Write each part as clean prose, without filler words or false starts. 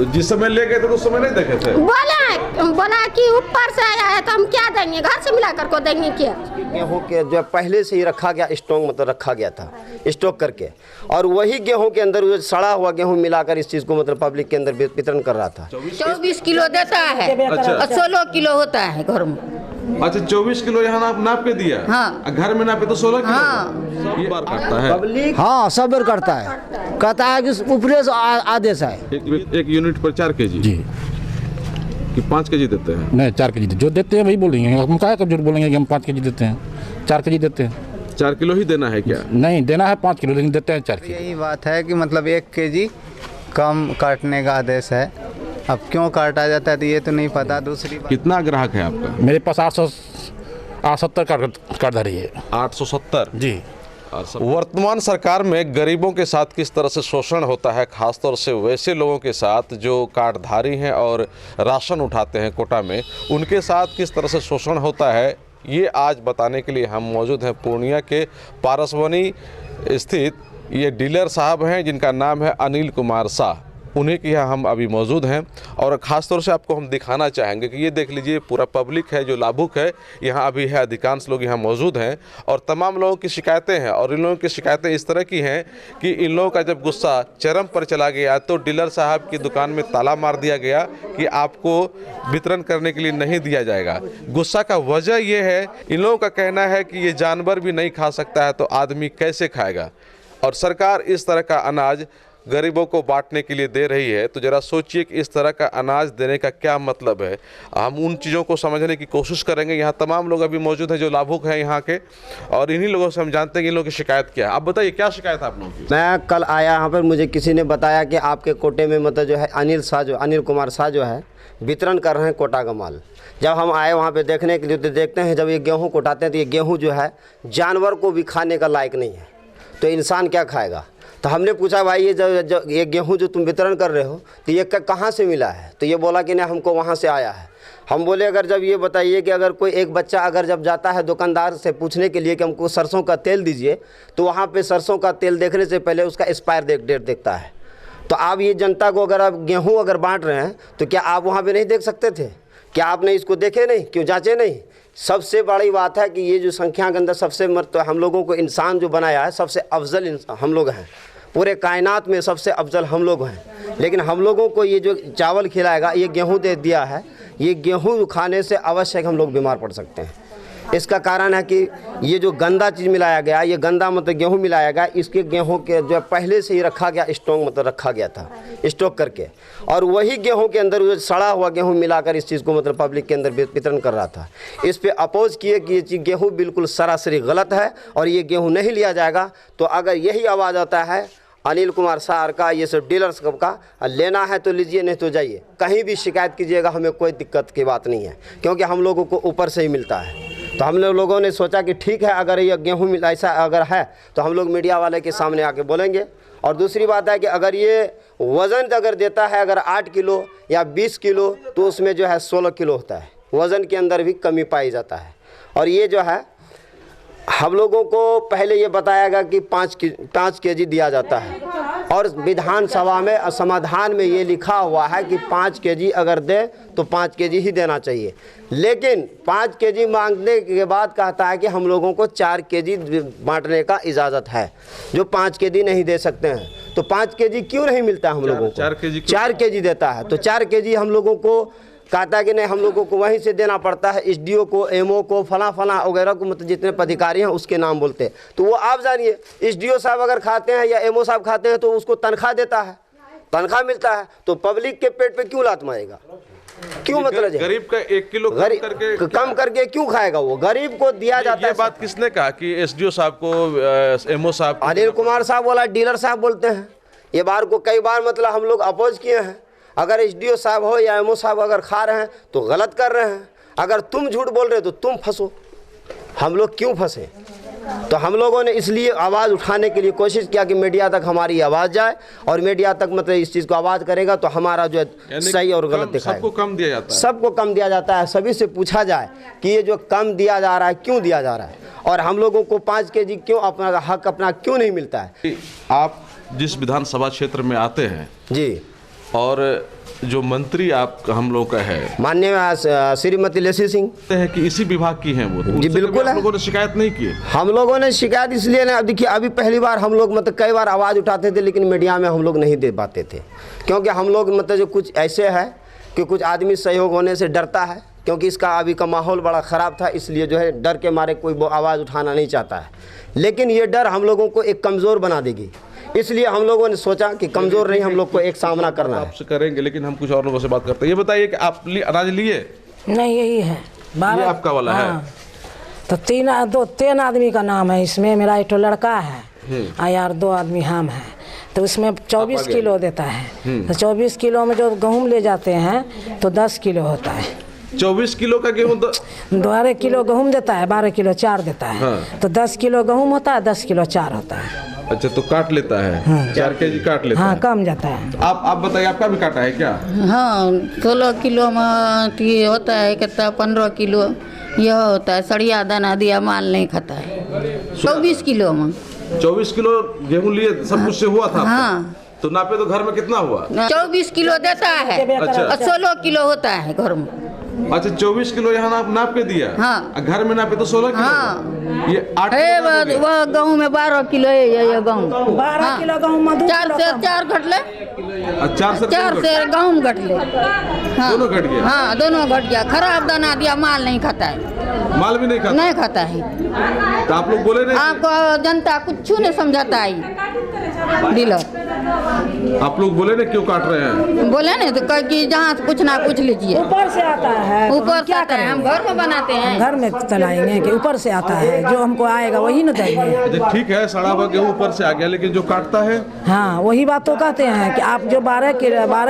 तो जिस समय ले गए थे तो उस समय नहीं देखे थे? बोला कि ऊपर से आया है तो हम क्या देंगे, घर से मिला कर को देंगे क्या? गेहूं के जो पहले से ही रखा गया स्टॉक, मतलब रखा गया था स्टॉक करके, और वही गेहूं के अंदर जो सड़ा हुआ गेहूं मिलाकर इस चीज़ को मतलब पब्लिक के अंदर वितरण कर रहा था। 24 किलो देता है। अच्छा। और 16 किलो होता है घर में। अच्छा, 24 किलो यहाँ नाप के दिया। हाँ। घर में नापे तो 16 किलो। हाँ। ये बार काटता है पब्लिक हाँ सब बेर करता है, कहता है कि ऊपरे से आदेश है। एक यूनिट पर 4 केजी जी कि 5 केजी देते हैं? नहीं 4 केजी जो देते हैं वही बोलेंगे, हम क्या झूठ बोलेंगे कि हम 5 केजी देते हैं, 4 केजी देते हैं। 4 किलो ही देना है क्या? नहीं देना है 5 किलो, लेकिन देते हैं 4 किलो। यही बात है कि मतलब 1 केजी कम काटने का आदेश है। अब क्यों काटा जाता है तो ये तो नहीं पता। दूसरी बात, कितना ग्राहक है आपका? मेरे पास 870 कार्डधारी है। 870 जी। वर्तमान सरकार में गरीबों के साथ किस तरह से शोषण होता है, खासतौर से वैसे लोगों के साथ जो कार्डधारी हैं और राशन उठाते हैं कोटा में, उनके साथ किस तरह से शोषण होता है, ये आज बताने के लिए हम मौजूद हैं पूर्णिया के पारसवनी स्थित। ये डीलर साहब हैं जिनका नाम है अनिल कुमार शाह। उन्हीं के यहाँ हम अभी मौजूद हैं और ख़ास तौर से आपको हम दिखाना चाहेंगे कि ये देख लीजिए पूरा पब्लिक है जो लाभुक है यहाँ अभी है, अधिकांश लोग यहाँ मौजूद हैं और तमाम लोगों की शिकायतें हैं। और इन लोगों की शिकायतें इस तरह की हैं कि इन लोगों का जब गुस्सा चरम पर चला गया तो डीलर साहब की दुकान में ताला मार दिया गया कि आपको वितरण करने के लिए नहीं दिया जाएगा। गुस्सा का वजह ये है, इन लोगों का कहना है कि ये जानवर भी नहीं खा सकता है तो आदमी कैसे खाएगा, और सरकार इस तरह का अनाज गरीबों को बांटने के लिए दे रही है। तो ज़रा सोचिए कि इस तरह का अनाज देने का क्या मतलब है। हम उन चीज़ों को समझने की कोशिश करेंगे। यहाँ तमाम लोग अभी मौजूद हैं जो लाभुक हैं यहाँ के, और इन्हीं लोगों से हम जानते हैं कि इन लोगों की शिकायत क्या है। आप बताइए क्या शिकायत है आप लोगों की? मैं कल आया यहाँ पर, मुझे किसी ने बताया कि आपके कोटे में मतलब जो है अनिल कुमार शाह जो है वितरण कर रहे हैं कोटा का माल। जब हम आए वहाँ पे देखने के लिए तो देखते हैं जब ये गेहूँ कोटाते हैं तो ये गेहूँ जो है जानवर को भी खाने का लायक नहीं है, तो इंसान क्या खाएगा। तो हमने पूछा भाई ये ये गेहूँ जो तुम वितरण कर रहे हो तो ये कहाँ से मिला है, तो ये बोला कि नहीं हमको वहाँ से आया है। हम बोले अगर जब ये बताइए कि अगर कोई एक बच्चा अगर जब जाता है दुकानदार से पूछने के लिए कि हमको सरसों का तेल दीजिए, तो वहाँ पे सरसों का तेल देखने से पहले उसका एक्सपायर डेट देखता है। तो आप ये जनता को अगर आप गेहूँ अगर बाँट रहे हैं तो क्या आप वहाँ पर नहीं देख सकते थे? क्या आपने इसको देखे नहीं, क्यों जाँचे नहीं? सबसे बड़ी बात है कि ये जो संख्या के अंदर सबसे हम लोगों को इंसान जो बनाया है सबसे अफजल इंसान हम लोग हैं, पूरे कायनात में सबसे अफजल हम लोग हैं। लेकिन हम लोगों को ये जो चावल खिलाएगा, ये गेहूं दे दिया है, ये गेहूं खाने से अवश्य हम लोग बीमार पड़ सकते हैं। इसका कारण है कि ये जो गंदा चीज़ मिलाया गया, ये गंदा मतलब गेहूं मिलाया गया, इसके गेहूं के जो पहले से ही रखा गया स्टॉक, मतलब रखा गया था स्टॉक करके, और वही गेहूं के अंदर जो सड़ा हुआ गेहूं मिलाकर इस चीज़ को मतलब पब्लिक के अंदर वितरण कर रहा था। इस पे अपोज किए कि ये चीज़ गेहूँ बिल्कुल सरासरी गलत है और ये गेहूँ नहीं लिया जाएगा। तो अगर यही आवाज़ आता है अनिल कुमार शाह का, ये सब डीलर्स का, लेना है तो लीजिए नहीं तो जाइए, कहीं भी शिकायत कीजिएगा, हमें कोई दिक्कत की बात नहीं है, क्योंकि हम लोगों को ऊपर से ही मिलता है। तो हम लोगों ने सोचा कि ठीक है अगर ये गेहूँ ऐसा अगर है तो हम लोग मीडिया वाले के सामने आके बोलेंगे। और दूसरी बात है कि अगर ये वज़न अगर देता है अगर 8 किलो या 20 किलो तो उसमें जो है 16 किलो होता है, वज़न के अंदर भी कमी पाई जाता है। और ये जो है हम लोगों को पहले ये बताया गया कि 5 केजी दिया जाता है, और विधानसभा में समाधान में ये लिखा हुआ है कि 5 केजी अगर दे तो 5 केजी ही देना चाहिए। लेकिन 5 केजी मांगने के बाद कहता है कि हम लोगों को 4 केजी बांटने का इजाज़त है, जो 5 केजी नहीं दे सकते हैं। तो 5 केजी क्यों नहीं मिलता हम लोगों को? 4 केजी देता है, तो 4 केजी हम लोगों को कहता है कि नहीं हम लोगों को वहीं से देना पड़ता है, एसडीओ को, एमओ को, फला वगैरह को, मतलब जितने पदाधिकारी हैं उसके नाम बोलते हैं। तो वो आप जानिए एसडीओ साहब अगर खाते हैं या एमओ साहब खाते हैं तो उसको तनख्वाह देता है, तनख्वाह मिलता है, तो पब्लिक के पेट पे क्यों लात मारेगा? क्यों मतलब गरीब का 1 किलो कम करके क्यों खाएगा? वो गरीब को दिया जाता है। ये बात किसने कहा कि एसडीओ साहब को, एमओ साहब? अनिल कुमार साहब बोला, डीलर साहब बोलते हैं। ये बार को कई बार मतलब हम लोग अपोज किए हैं। अगर एसडीओ साहब हो या एमओ साहब अगर खा रहे हैं तो गलत कर रहे हैं, अगर तुम झूठ बोल रहे हो तो तुम फंसो, हम लोग क्यों फंसे? तो हम लोगों ने इसलिए आवाज़ उठाने के लिए कोशिश किया कि मीडिया तक हमारी आवाज़ जाए, और मीडिया तक मतलब इस चीज़ को आवाज़ करेगा तो हमारा जो सही और गलत दिखाएगा। सबको कम दिया जाता है, सबको कम दिया जाता है। सभी से पूछा जाए कि ये जो कम दिया जा रहा है क्यों दिया जा रहा है, और हम लोगों को 5 केजी क्यों अपना हक अपना क्यों नहीं मिलता है? आप जिस विधानसभा क्षेत्र में आते हैं जी, और जो मंत्री आप हम लोग का है माननीय श्रीमती लेसी सिंह है कि इसी विभाग की हैं वो, तो जी, उनसे कभी बिल्कुल आप है। लोगों ने शिकायत नहीं की? हम लोगों ने शिकायत इसलिए ना, अब देखिए अभी पहली बार हम लोग मतलब कई बार आवाज़ उठाते थे लेकिन मीडिया में हम लोग नहीं दे पाते थे, क्योंकि हम लोग मतलब जो कुछ ऐसे है कि कुछ आदमी सहयोग होने से डरता है, क्योंकि इसका अभी का माहौल बड़ा ख़राब था, इसलिए जो है डर के मारे कोई वो आवाज़ उठाना नहीं चाहता है। लेकिन ये डर हम लोगों को एक कमज़ोर बना देगी, इसलिए हम लोगों ने सोचा कि कमज़ोर नहीं, हम लोग को एक सामना करना है। आपसे करेंगे, लेकिन हम कुछ और लोगों से बात करते हैं। ये बताइए कि आप अनाज लिए? नहीं, यही है ये आपका वाला है? तो तीन आदमी का नाम है इसमें। मेरा एक लड़का है और यार 2 आदमी हम हैं, तो उसमें 24 किलो देता है। तो 24 किलो में जो गेहूँ ले जाते हैं तो 10 किलो होता है। 24 किलो का गेहूँ 12 किलो गेहूँ देता है, 12 किलो चार देता है। हाँ। तो 10 किलो गेहूँ होता है, 10 किलो चार होता है। अच्छा, तो काट लेता है 4 केजी काट लेता हाँ, है। कम जाता है। आप बताइए, आपका भी काटा है क्या? हाँ, 16 किलो में ये होता है, कितना 15 किलो यह होता है। सड़िया दाना दिया माल नहीं खाता है। 24 किलो में 24 किलो गेहूँ लिए, सब कुछ से हुआ था आपका? हाँ। तो नापे तो घर में कितना हुआ? 24 किलो देता है अच्छा। और 16 किलो होता है घर में। अच्छा, 24 किलो यहाँ नाप के दिया? हाँ। और घर में नापे तो 16 किलो? हाँ। ये 8 किलो वह गेहूँ में 12 किलो है ये गेहूँ। 12 किलो गेहूँ में 4 से 4 घट ले, 4 से 4 से गेहूँ घट ले। हाँ। दोनों घट गया? हाँ, दोनों घट गया। खराब दाना दिया माल नहीं खाता है। माल भी नहीं खाता? नहीं खाता है। तो आप लोग बोले नहीं? आपको जनता कुछ नहीं समझाता है डीलर। आप लोग बोले ना क्यों काट रहे हैं? बोले नहीं तो कह कि जहाँ से कुछ ना कुछ लीजिए। ऊपर से आता है तो ऊपर हम क्या क्या करें, हम घर में बनाते हैं। घर में चलाएंगे कि ऊपर से आता है, जो हमको आएगा वही न देंगे। अच्छा, ठीक है, सड़ा हुआ गेहूँ ऊपर से आ गया, लेकिन जो काटता है? हाँ, वही बात तो कहते हैं कि आप जो 12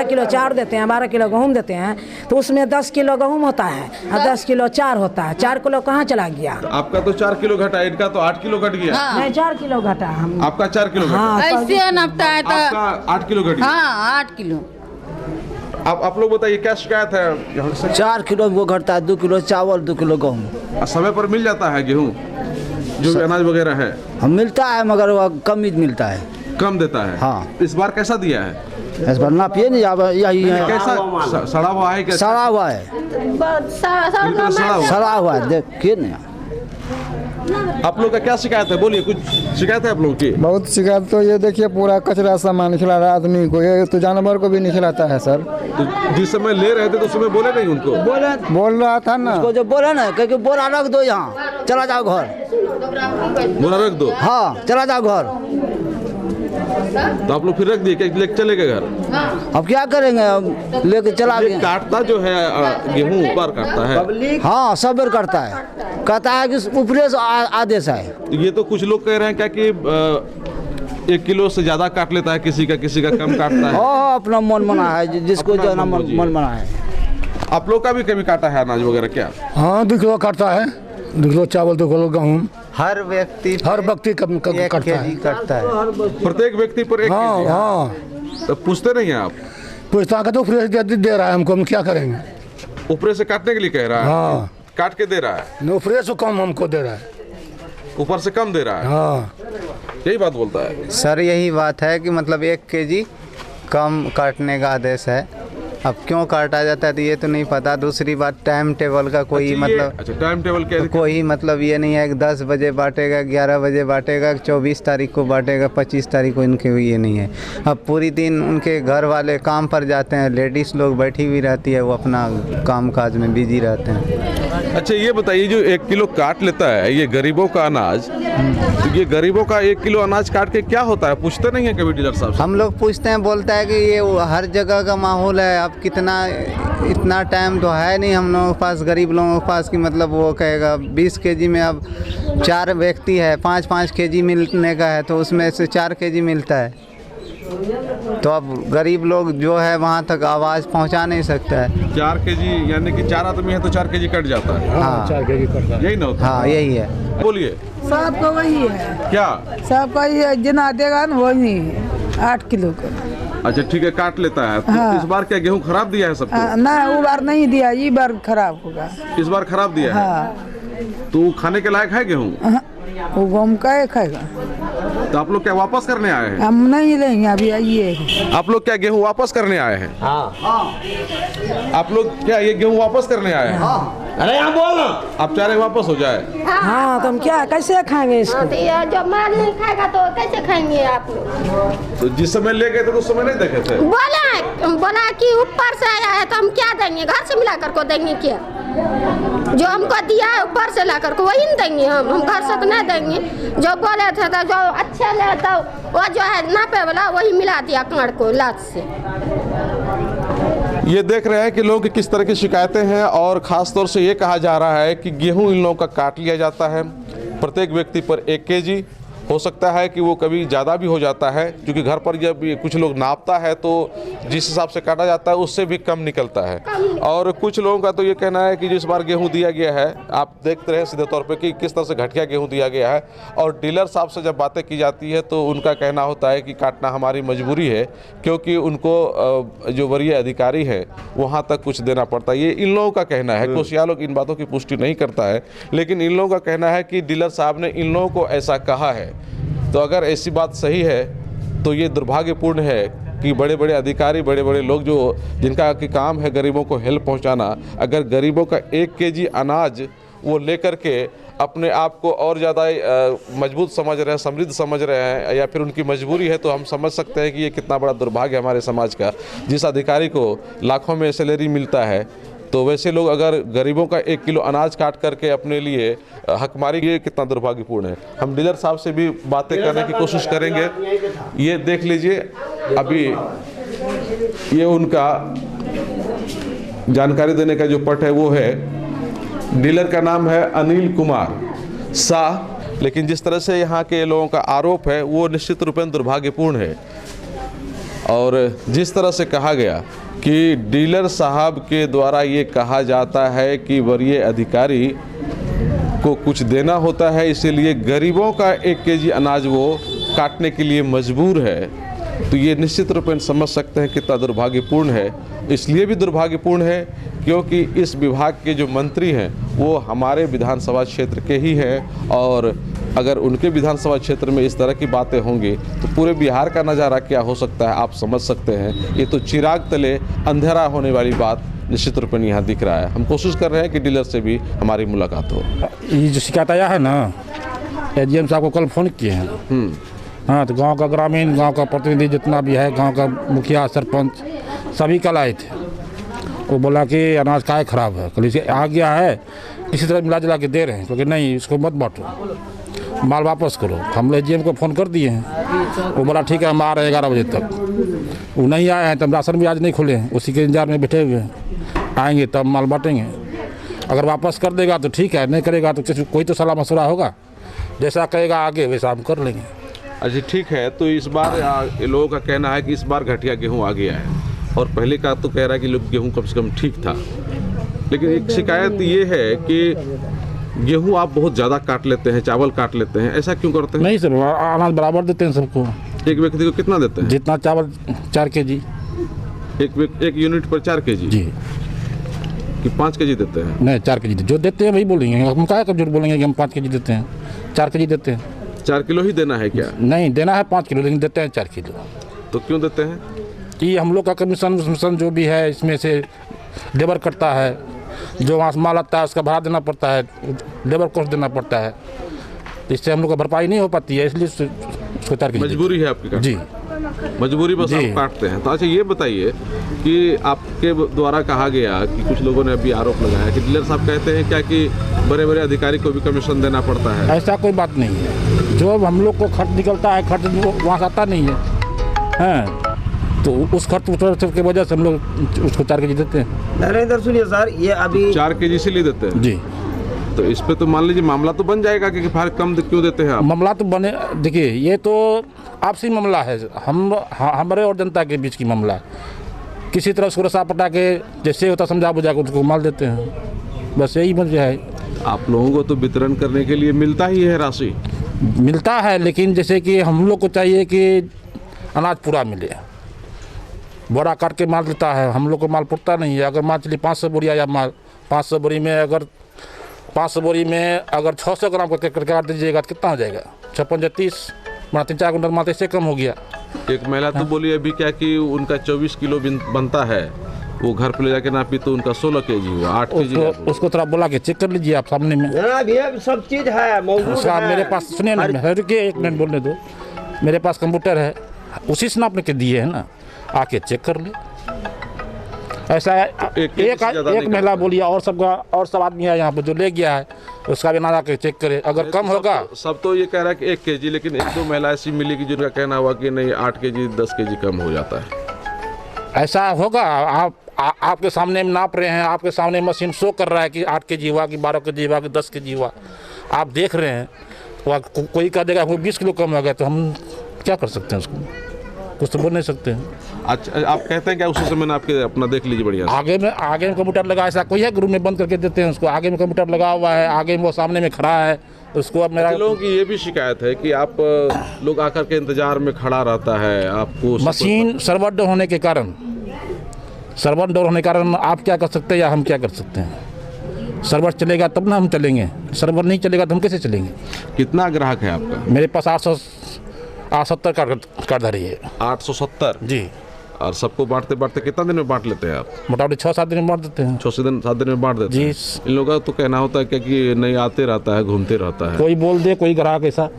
किलो चार देते हैं, 12 किलो गेहूँ देते हैं, तो उसमें 10 किलो गेहूँ होता है और 10 किलो चार होता है। 4 किलो कहाँ चला गया? आपका तो 4 किलो घटा, इनका तो 8 किलो घट गया। हाँ। नहीं, 4 किलो घटा हम। आपका 4 किलो घटा? हाँ, ऐसे नपता है तो आपका 8 किलो घट गया। हाँ, 8 किलो। आप लोग बताइए, क्या शिकायत है यहाँ से? 4 किलो वो घटता है, 2 किलो चावल, 2 किलो गेहूँ। समय पर मिल जाता है गेहूँ, जो भी अनाज वगैरह है? हम मिलता है मगर वह कम ही मिलता है। कम देता है? हाँ। इस बार कैसा दिया है? इस बार नापिए नहीं, अब यही है, कैसा सड़ा हुआ है? कैसा सड़ा हुआ है, पूरी तरह सड़ा हुआ? सड़ा हुआ है, देखिए ना। आप लोग का क्या शिकायत है? बोलिए, कुछ शिकायत है आप लोगों की? बहुत शिकायत तो ये देखिए, पूरा कचरा सामान खिला रहा है आदमी को, ये तो जानवर को भी नहीं खिलाता है सर। तो जिस समय ले रहे थे तो उस समय बोले नहीं उनको? बोल रहा था ना, उसको जो बोला ना, क्योंकि बोरा रख दो यहाँ, चला जाओ घर। बोला रख दो। हाँ, चला जाओ घर। तो आप लोग फिर रख दिए, क्या लेके चले गए घर? अब क्या करेंगे, अब लेके चला ये गए। काटता जो है गेहूँ ऊपर काटता है? हाँ, सबर करता है, कहता है कि ऊपरे से आदेश है। ये तो कुछ लोग कह रहे हैं क्या कि 1 किलो से ज्यादा काट लेता है, किसी का कम काटता है। हाँ, अपना मन मना है, जिसको अपना जो ना मन मन मना है। आप लोग का भी कभी काटा है अनाज वगैरह क्या? हाँ, 2 किलो काटता है, 2 किलो चावल, 2 किलो गेहूँ, हर व्यक्ति हर व्यक्ति एक काटता केजी है। कटता है। प्रत्येक व्यक्ति पर 1 हाँ केजी? हाँ, तो पूछते नहीं हैं आप? पूछता का तो फ्रेश दे रहा है हमको, हम क्या करेंगे? ऊपर से काटने के लिए कह रहा है? हाँ, काट के दे रहा है? नो फ्रेश कम हमको दे रहा है। ऊपर से कम दे रहा है? हाँ, यही बात बोलता है सर यही बात है कि मतलब 1 केजी कम काटने का आदेश है। अब क्यों काटा जाता है तो ये तो नहीं पता। दूसरी बात, टाइम टेबल का कोई मतलब अच्छा, टाइम टेबल क्या? कोई मतलब ये नहीं है कि 10 बजे बांटेगा, 11 बजे बांटेगा, 24 तारीख को बांटेगा, 25 तारीख को, इनके ये नहीं है। अब पूरी दिन उनके घर वाले काम पर जाते हैं, लेडीज़ लोग बैठी हुई रहती है, वो अपना काम काज में बिजी रहते हैं। अच्छा, ये बताइए, जो 1 किलो काट लेता है ये गरीबों का अनाज, तो ये गरीबों का 1 किलो अनाज काट के क्या होता है? पूछते नहीं है कभी डीलर साहब से? हम लोग पूछते हैं, बोलता है कि ये हर जगह का माहौल है। अब कितना, इतना टाइम तो है नहीं हम लोगों के पास, गरीब लोगों के पास, कि मतलब वो कहेगा 20 केजी में अब 4 व्यक्ति है, 5-5 केजी मिलने का है, तो उसमें से 4 केजी मिलता है। तो अब गरीब लोग जो है वहाँ तक आवाज़ पहुँचा नहीं सकता है। 4 केजी यानी कि 4 आदमी है तो 4 केजी कट जाता है? हाँ, 4 केजी करता है। यही ना होता? हाँ, यही है। बोलिए, सबका वही है, क्या? सबका ये जिना देगा ना वही है, 8 किलो का। अच्छा, ठीक है, काट लेता है। तो हाँ। इस बार क्या गेहूँ खराब दिया है सबको? ना, वो बार नहीं दिया, ये बार खराब होगा। इस बार खराब दिया है? हाँ, तो वो खाने के लायक है गेहूँ? वो गम का खाएगा। तो आप लोग क्या वापस करने आए हैं? हम नहीं लेंगे अभी, आइए। आप लोग क्या गेहूं वापस करने आए हैं? आप लोग क्या ये गेहूं वापस करने आए हैं? अरे यहाँ बोल ना। आप चाह रहे हैं वापस हो जाए? हाँ तो हम क्या कैसे खाएंगे इसको? तो ये जो माल नहीं खाएगा तो कैसे खाएंगे आप लोग? तो जिस समय ले गए थे उस समय नहीं देखे थे? बोला कि ऊपर से आया है तो हम क्या देंगे? घर से मिला कर को देंगे क्या? जो हमको दिया है ऊपर से ला कर को वही नहीं देंगे हम घर से तो नहीं देंगे। जो बोले थे तो जो अच्छे ले तो वो जो है नापे वाला वही मिला दिया कांड़ को लात से। ये देख रहे हैं कि लोगों की किस तरह की शिकायतें हैं और ख़ास तौर से ये कहा जा रहा है कि गेहूं इन लोगों का काट लिया जाता है। प्रत्येक व्यक्ति पर 1 केजी, हो सकता है कि वो कभी ज़्यादा भी हो जाता है, क्योंकि घर पर जब कुछ लोग नापता है तो जिस हिसाब से काटा जाता है उससे भी कम निकलता है। और कुछ लोगों का तो ये कहना है कि जिस बार गेहूं दिया गया है, आप देखते रहे सीधे तौर पे कि किस तरह से घटिया गेहूं दिया गया है। और डीलर साहब से जब बातें की जाती है तो उनका कहना होता है कि काटना हमारी मजबूरी है, क्योंकि उनको जो वरीय अधिकारी है वहाँ तक कुछ देना पड़ता है। ये इन लोगों का कहना है। कोशिया लोग इन बातों की पुष्टि नहीं करता है, लेकिन इन लोगों का कहना है कि डीलर साहब ने इन लोगों को ऐसा कहा है। तो अगर ऐसी बात सही है तो ये दुर्भाग्यपूर्ण है कि बड़े बड़े अधिकारी, बड़े बड़े लोग जो जिनका कि काम है गरीबों को हेल्प पहुंचाना, अगर गरीबों का 1 केजी अनाज वो लेकर के अपने आप को और ज़्यादा मजबूत समझ रहे हैं, समृद्ध समझ रहे हैं, या फिर उनकी मजबूरी है, तो हम समझ सकते हैं कि ये कितना बड़ा दुर्भाग्य है हमारे समाज का। जिस अधिकारी को लाखों में सैलरी मिलता है, तो वैसे लोग अगर गरीबों का 1 किलो अनाज काट करके अपने लिए हकमारी, ये कितना दुर्भाग्यपूर्ण है। हम डीलर साहब से भी बातें करने की कोशिश करेंगे। ये देख लीजिए, अभी ये उनका जानकारी देने का जो पट है वो है, डीलर का नाम है अनिल कुमार शाह। लेकिन जिस तरह से यहाँ के लोगों का आरोप है वो निश्चित रूप में दुर्भाग्यपूर्ण है। और जिस तरह से कहा गया कि डीलर साहब के द्वारा ये कहा जाता है कि वरीय अधिकारी को कुछ देना होता है, इसीलिए गरीबों का 1 केजी अनाज वो काटने के लिए मजबूर है, तो ये निश्चित रूप में समझ सकते हैं कितना दुर्भाग्यपूर्ण है। इसलिए भी दुर्भाग्यपूर्ण है क्योंकि इस विभाग के जो मंत्री हैं वो हमारे विधानसभा क्षेत्र के ही हैं, और अगर उनके विधानसभा क्षेत्र में इस तरह की बातें होंगी तो पूरे बिहार का नज़ारा क्या हो सकता है आप समझ सकते हैं। ये तो चिराग तले अंधेरा होने वाली बात निश्चित रूप में यहाँ दिख रहा है। हम कोशिश कर रहे हैं कि डीलर से भी हमारी मुलाकात हो। ये जो शिकायत आया है ना, एडीएम साहब को कल फ़ोन किए हैं। हाँ, तो गांव का ग्रामीण, गांव का प्रतिनिधि जितना भी है, गांव का मुखिया, सरपंच, सभी कल आए थे। वो बोला कि अनाज काहे ख़राब है, कल इसे आ गया है, किसी तरह मिला जुला के दे रहे हैं, क्योंकि नहीं इसको मत बांटो, माल वापस करो। हम एडीएम को फ़ोन कर दिए हैं, वो बोला ठीक है हम आ रहे हैं 11 बजे तक। वो नहीं आए हैं, तब राशन भी आज नहीं खुले हैं, उसी के इंतजार में बैठे हुए हैं। आएंगे तब माल बांटेंगे। अगर वापस कर देगा तो ठीक है, नहीं करेगा तो कोई तो सलाह मशवरा होगा, जैसा कहेगा आगे वैसा हम कर लेंगे। अच्छा ठीक है, तो इस बार लोगों का कहना है कि इस बार घटिया गेहूं आ गया है, और पहले का तो कह रहा है कि लोग गेहूं कम से कम ठीक था। लेकिन एक शिकायत ये है कि गेहूं आप बहुत ज़्यादा काट लेते हैं, चावल काट लेते हैं, ऐसा क्यों करते हैं? नहीं सर, अनाज बराबर देते हैं सबको। एक व्यक्ति को कितना देते हैं? जितना चावल 4 केजी। एक यूनिट पर 4 केजी जी, कि 5 केजी देते हैं? नहीं 4 केजी जो देते हैं वही बोलेंगे। हम क्या कब झूठ बोलेंगे कि हम 5 केजी देते हैं? 4 केजी देते हैं। 4 किलो ही देना है क्या? नहीं, देना है 5 किलो, लेकिन देते हैं 4 किलो। तो क्यों देते हैं? कि हम लोग का कमीशन जो भी है इसमें से लेबर कटता है, जो वहाँ से माल आता है उसका भाड़ा देना पड़ता है, लेबर कॉस्ट देना पड़ता है, इससे हम लोग का भरपाई नहीं हो पाती है, इसलिए उसको 4 केजी। मजबूरी है आपकी? जी, मजबूरी बस आप काटते हैं। तो अच्छा ये बताइए कि आपके द्वारा कहा गया कि कुछ लोगों ने अभी आरोप लगाया कि डीलर साहब कहते हैं क्या कि बड़े बड़े अधिकारी को भी कमीशन देना पड़ता है। ऐसा कोई बात नहीं है। जो हम लोग को खर्च निकलता है, खर्च वहाँ से आता नहीं है, हाँ, तो उस खर्च की वजह से हम लोग उसको 4 केजी देते हैं। नरेंद्र सुनिए सर, ये अभी 4 केजी से ले देते हैं जी। तो इस पे तो मान लीजिए मामला तो बन जाएगा कि फिर कम क्यों देते हैं आप? मामला तो बने, देखिए ये तो आपसी मामला है, हमारे और जनता के बीच की मामला। किसी तरह सुरक्षा पटा के जैसे होता समझा बुझा के उसको माल देते हैं, बस यही वजह है। आप लोगों को तो वितरण करने के लिए मिलता ही है राशि? मिलता है, लेकिन जैसे कि हम लोग को चाहिए कि अनाज पूरा मिले। बोरा काट के माल देता है, हम लोग को माल पुरता नहीं है। अगर मान चलिए 500 बोरी आया माल, 500 बोरी में अगर 500 बोरी में अगर 600 ग्राम करके काट दीजिएगा तो कितना हो जाएगा? 56 30 मेरा 3-4 कुंटल माल इससे कम हो गया। एक महिला तो बोली अभी क्या कि उनका 24 किलो बनता है, वो घर पे ले जाके नापी तो उनका 16 केजी हुआ, 8 केजी। उसको थोड़ा बोला कि चेक कर लीजिए आप सामने में। ये सब चीज़ है मौजूद उसका है। मेरे पास सुनिए ना, रुकिए 1 मिनट बोलने दो। मेरे पास कंप्यूटर है, उसी से नापने के दिए है ना, आके चेक कर ले। ऐसा है एक महिला बोली और सब आदमी है यहाँ पे जो ले गया है उसका भी ना जाके चेक करे, अगर कम होगा। सब तो ये कह रहा है कि 1 केजी, लेकिन 1-2 महिला ऐसी मिली कि जिनका कहना हुआ कि नहीं 8 केजी 10 केजी कम हो जाता है। ऐसा होगा, आपके सामने में नाप रहे हैं, आपके सामने मशीन शो कर रहा है कि 8 केजी हुआ कि 12 केजी हुआ कि 10 केजी हुआ, आप देख रहे हैं। तो कोई कह देगा 20 किलो कम हो गया तो हम क्या कर सकते हैं, उसको कुछ तो बोल नहीं सकते हैं। अच्छा, आप कहते हैं क्या उस समय में आपके अपना देख लीजिए बढ़िया से। आगे में कंप्यूटर लगा, ऐसा कोई है ग्रुप में बंद करके देते हैं उसको, आगे में कंप्यूटर लगा हुआ है, आगे में वो सामने में खड़ा है उसको। अब मेरा लोगों की ये भी शिकायत है कि आप लोग आकर के इंतजार में खड़ा रहता है, आपको मशीन सर्वर डाउन होने के कारण आप क्या कर सकते हैं या हम क्या कर सकते हैं। सर्वर चलेगा तब ना हम चलेंगे, सर्वर नहीं चलेगा तो हम कैसे चलेंगे। कितना ग्राहक है आपका? मेरे पास 870 कार्डधारी है। 870 जी। और सबको बांटते बांटते कितना दिन में बांट लेते हैं आप? मोटामोटी 6-7 दिन में बांट देते हैं। 6-7 दिन में बांट देते हैं जी। इन लोगों का तो कहना होता है क्या कि नहीं आते रहता है, घूमते रहता है। कोई बोल दे, कोई ग्राहक ऐसा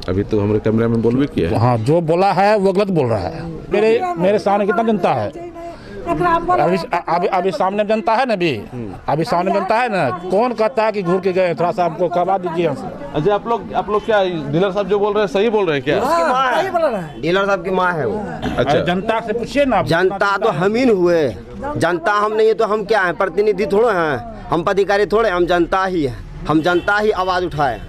अभी तो हमारे कैमरे में बोल भी किया है। हाँ, जो बोला है वो गलत बोल रहा है। मेरे सामने कितना जनता है, अभी सामने जनता है ना, अभी सामने जनता है ना, कौन कहता है कि घूर के गए, थोड़ा सा आपको करवा दीजिए। अच्छा, आप लोग क्या डीलर साहब जो बोल रहे हैं सही बोल रहे हैं क्या? डीलर साहब की माँ है वो। अच्छा, जनता से पूछिए ना। जनता तो हम ही हुए, जनता हम नहीं है तो हम क्या हैं, प्रतिनिधि थोड़े हैं, हम पदाधिकारी थोड़े, हम जनता ही है, हम जनता ही आवाज़ उठाए।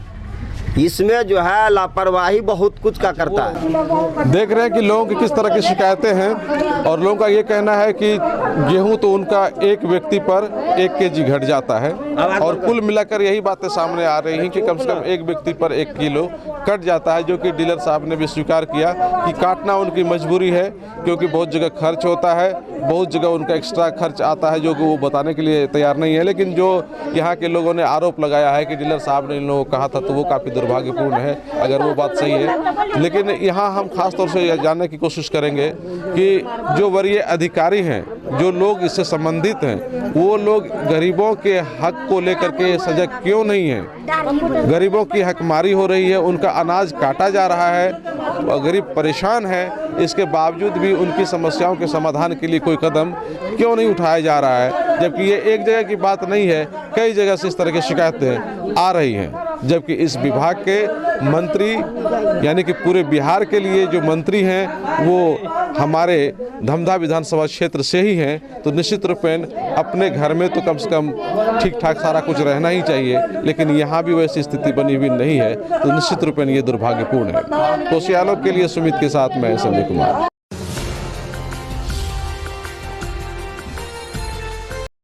इसमें जो है लापरवाही बहुत कुछ का करता है। देख रहे हैं कि लोगों की किस तरह की शिकायतें हैं, और लोगों का ये कहना है कि गेहूं तो उनका एक व्यक्ति पर 1 केजी घट जाता है, और कुल मिलाकर यही बातें सामने आ रही हैं कि कम से कम एक व्यक्ति पर 1 किलो कट जाता है, जो कि डीलर साहब ने भी स्वीकार किया कि काटना उनकी मजबूरी है, क्योंकि बहुत जगह खर्च होता है, बहुत जगह उनका एक्स्ट्रा खर्च आता है जो कि वो बताने के लिए तैयार नहीं है। लेकिन जो यहाँ के लोगों ने आरोप लगाया है कि डीलर साहब ने इन लोगों को कहा था, तो वो काफ़ी दुर्भाग्यपूर्ण है अगर वो बात सही है। लेकिन यहाँ हम खास तौर से यह जानने की कोशिश करेंगे कि जो वरीय अधिकारी हैं, जो लोग इससे संबंधित हैं, वो लोग गरीबों के हक को लेकर के सजग क्यों नहीं हैं। गरीबों की हकमारी हो रही है, उनका अनाज काटा जा रहा है, गरीब परेशान है, इसके बावजूद भी उनकी समस्याओं के समाधान के लिए कोई कदम क्यों नहीं उठाया जा रहा है। जबकि ये एक जगह की बात नहीं है, कई जगह से इस तरह की शिकायतें आ रही हैं। जबकि इस विभाग के मंत्री, यानी कि पूरे बिहार के लिए जो मंत्री हैं वो हमारे धमधा विधानसभा क्षेत्र से ही हैं, तो निश्चित रूपेण अपने घर में तो कम से कम ठीक ठाक सारा कुछ रहना ही चाहिए। लेकिन यहाँ भी वैसी स्थिति बनी हुई नहीं है, तो निश्चित रूपेण ये दुर्भाग्यपूर्ण है। कोसियालों के लिए सुमित के साथ मैं संजय कुमार।